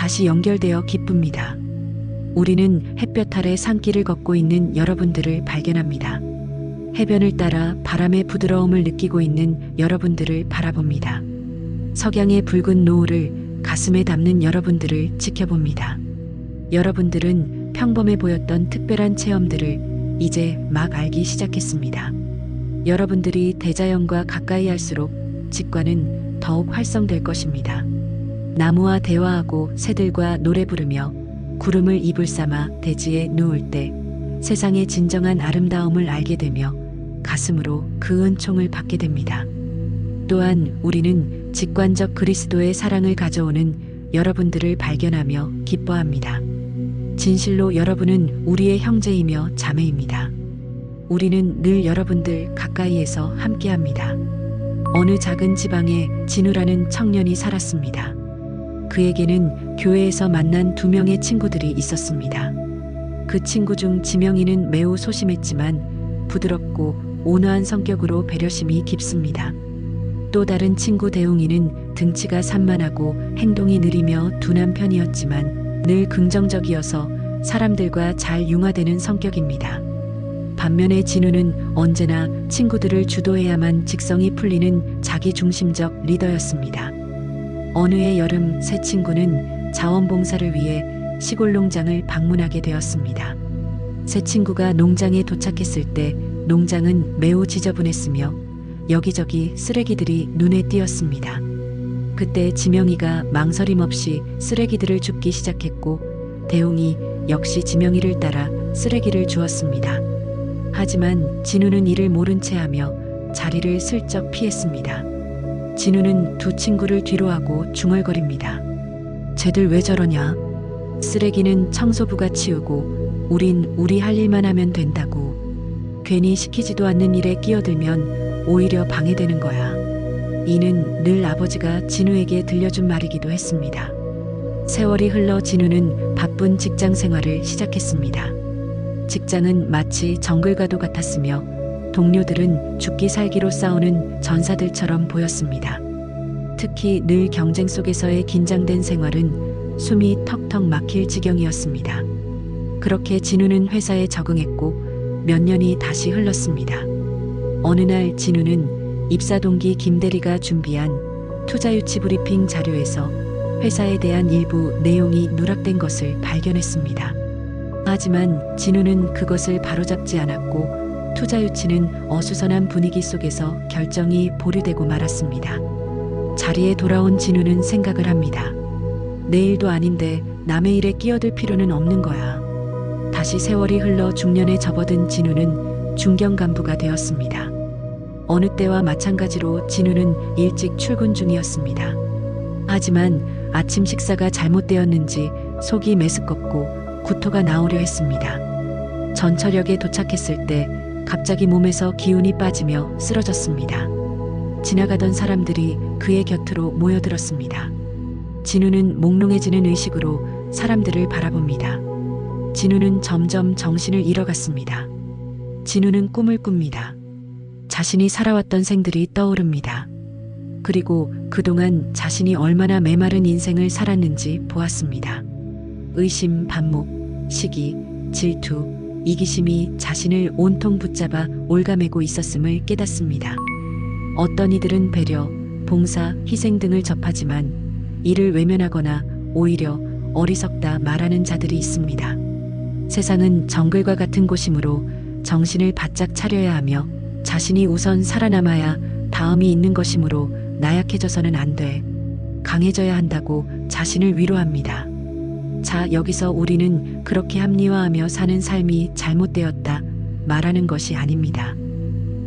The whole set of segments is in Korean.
다시 연결되어 기쁩니다. 우리는 햇볕 아래 산길을 걷고 있는 여러분들을 발견합니다. 해변을 따라 바람의 부드러움을 느끼고 있는 여러분들을 바라봅니다. 석양의 붉은 노을을 가슴에 담는 여러분들을 지켜봅니다. 여러분들은 평범해 보였던 특별한 체험들을 이제 막 알기 시작했습니다. 여러분들이 대자연과 가까이 할수록 직관은 더욱 활성될 것입니다. 나무와 대화하고 새들과 노래 부르며 구름을 이불 삼아 대지에 누울 때 세상의 진정한 아름다움을 알게 되며 가슴으로 그 은총을 받게 됩니다. 또한 우리는 직관적 그리스도의 사랑을 가져오는 여러분들을 발견하며 기뻐합니다. 진실로 여러분은 우리의 형제이며 자매입니다. 우리는 늘 여러분들 가까이에서 함께합니다. 어느 작은 지방에 진우라는 청년이 살았습니다. 그에게는 교회에서 만난 2명의 친구들이 있었습니다. 그 친구 중 지명이는 매우 소심했지만 부드럽고 온화한 성격으로 배려심이 깊습니다. 또 다른 친구 대웅이는 등치가 산만하고 행동이 느리며 둔한 편이었지만 늘 긍정적이어서 사람들과 잘 융화되는 성격입니다. 반면에 진우는 언제나 친구들을 주도해야만 직성이 풀리는 자기중심적 리더였습니다. 어느 해 여름 세 친구는 자원봉사를 위해 시골 농장을 방문하게 되었습니다. 세 친구가 농장에 도착했을 때 농장은 매우 지저분했으며 여기저기 쓰레기들이 눈에 띄었습니다. 그때 지명이가 망설임 없이 쓰레기들을 줍기 시작했고 대웅이 역시 지명이를 따라 쓰레기를 주었습니다. 하지만 진우는 이를 모른 채 하며 자리를 슬쩍 피했습니다. 진우는 두 친구를 뒤로하고 중얼거립니다. 쟤들 왜 저러냐? 쓰레기는 청소부가 치우고 우린 우리 할 일만 하면 된다고. 괜히 시키지도 않는 일에 끼어들면 오히려 방해되는 거야. 이는 늘 아버지가 진우에게 들려준 말이기도 했습니다. 세월이 흘러 진우는 바쁜 직장 생활을 시작했습니다. 직장은 마치 정글과도 같았으며 동료들은 죽기 살기로 싸우는 전사들처럼 보였습니다. 특히 늘 경쟁 속에서의 긴장된 생활은 숨이 턱턱 막힐 지경이었습니다. 그렇게 진우는 회사에 적응했고 몇 년이 다시 흘렀습니다. 어느 날 진우는 입사 동기 김대리가 준비한 투자유치 브리핑 자료에서 회사에 대한 일부 내용이 누락된 것을 발견했습니다. 하지만 진우는 그것을 바로잡지 않았고 투자유치는 어수선한 분위기 속에서 결정이 보류되고 말았습니다. 자리에 돌아온 진우는 생각을 합니다. 내 일도 아닌데 남의 일에 끼어들 필요는 없는 거야. 다시 세월이 흘러 중년에 접어든 진우는 중견 간부가 되었습니다. 어느 때와 마찬가지로 진우는 일찍 출근 중이었습니다. 하지만 아침 식사가 잘못되었는지 속이 메스껍고 구토가 나오려 했습니다. 전철역에 도착했을 때 갑자기 몸에서 기운이 빠지며 쓰러졌습니다. 지나가던 사람들이 그의 곁으로 모여들었습니다. 진우는 몽롱해지는 의식으로 사람들을 바라봅니다. 진우는 점점 정신을 잃어갔습니다. 진우는 꿈을 꿉니다. 자신이 살아왔던 생들이 떠오릅니다. 그리고 그동안 자신이 얼마나 메마른 인생을 살았는지 보았습니다. 의심, 반목, 시기, 질투, 이기심이 자신을 온통 붙잡아 올가매고 있었음을 깨닫습니다. 어떤 이들은 배려, 봉사, 희생 등을 접하지만 이를 외면하거나 오히려 어리석다 말하는 자들이 있습니다. 세상은 정글과 같은 곳이므로 정신을 바짝 차려야 하며 자신이 우선 살아남아야 다음이 있는 것이므로 나약해져서는 안 돼. 강해져야 한다고 자신을 위로합니다. 자, 여기서 우리는 그렇게 합리화하며 사는 삶이 잘못되었다 말하는 것이 아닙니다.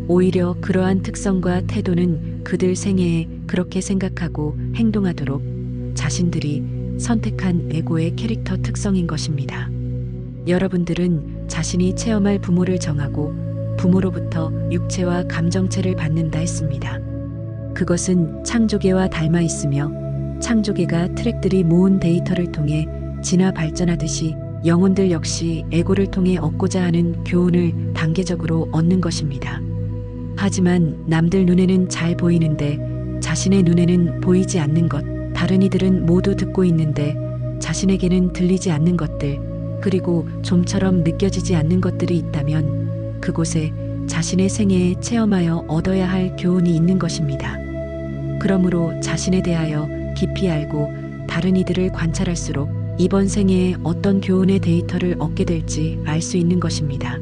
오히려 그러한 특성과 태도는 그들 생애에 그렇게 생각하고 행동하도록 자신들이 선택한 에고의 캐릭터 특성인 것입니다. 여러분들은 자신이 체험할 부모를 정하고 부모로부터 육체와 감정체를 받는다 했습니다. 그것은 창조계와 닮아 있으며 창조계가 트랙들이 모은 데이터를 통해 진화 발전하듯이 영혼들 역시 에고를 통해 얻고자 하는 교훈을 단계적으로 얻는 것입니다. 하지만 남들 눈에는 잘 보이는데 자신의 눈에는 보이지 않는 것, 다른 이들은 모두 듣고 있는데 자신에게는 들리지 않는 것들, 그리고 좀처럼 느껴지지 않는 것들이 있다면 그곳에 자신의 생애에 체험하여 얻어야 할 교훈이 있는 것입니다. 그러므로 자신에 대하여 깊이 알고 다른 이들을 관찰할수록 이번 생애에 어떤 교훈의 데이터를 얻게 될지 알 수 있는 것입니다.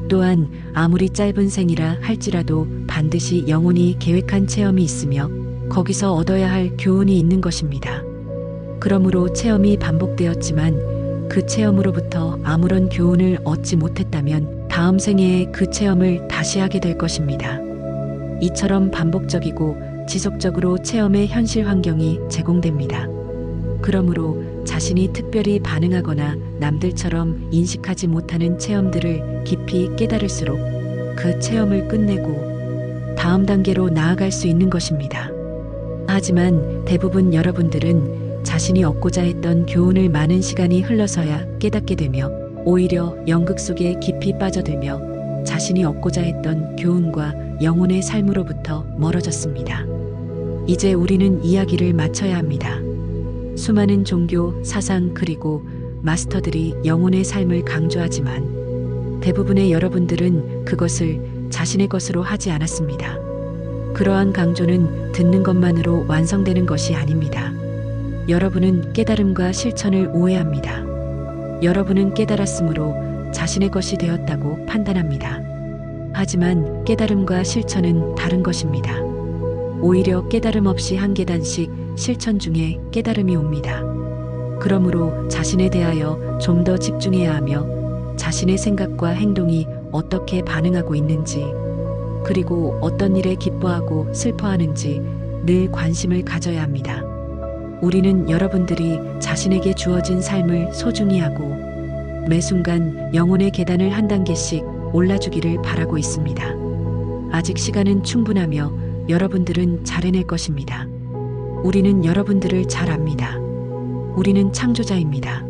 또한 아무리 짧은 생이라 할지라도 반드시 영혼이 계획한 체험이 있으며 거기서 얻어야 할 교훈이 있는 것입니다. 그러므로 체험이 반복되었지만 그 체험으로부터 아무런 교훈을 얻지 못했다면 다음 생애에 그 체험을 다시 하게 될 것입니다. 이처럼 반복적이고 지속적으로 체험의 현실 환경이 제공됩니다. 그러므로 자신이 특별히 반응하거나 남들처럼 인식하지 못하는 체험들을 깊이 깨달을수록 그 체험을 끝내고 다음 단계로 나아갈 수 있는 것입니다. 하지만 대부분 여러분들은 자신이 얻고자 했던 교훈을 많은 시간이 흘러서야 깨닫게 되며 오히려 연극 속에 깊이 빠져들며 자신이 얻고자 했던 교훈과 영혼의 삶으로부터 멀어졌습니다. 이제 우리는 이야기를 마쳐야 합니다. 수많은 종교, 사상 그리고 마스터들이 영혼의 삶을 강조하지만 대부분의 여러분들은 그것을 자신의 것으로 하지 않았습니다. 그러한 강조는 듣는 것만으로 완성되는 것이 아닙니다. 여러분은 깨달음과 실천을 오해합니다. 여러분은 깨달았으므로 자신의 것이 되었다고 판단합니다. 하지만 깨달음과 실천은 다른 것입니다. 오히려 깨달음 없이 한 계단씩 실천 중에 깨달음이 옵니다. 그러므로 자신에 대하여 좀 더 집중해야 하며 자신의 생각과 행동이 어떻게 반응하고 있는지, 그리고 어떤 일에 기뻐하고 슬퍼하는지 늘 관심을 가져야 합니다. 우리는 여러분들이 자신에게 주어진 삶을 소중히 하고 매 순간 영혼의 계단을 한 단계씩 올라주기를 바라고 있습니다. 아직 시간은 충분하며 여러분들은 잘 해낼 것입니다. 우리는 여러분들을 잘 압니다. 우리는 창조자입니다.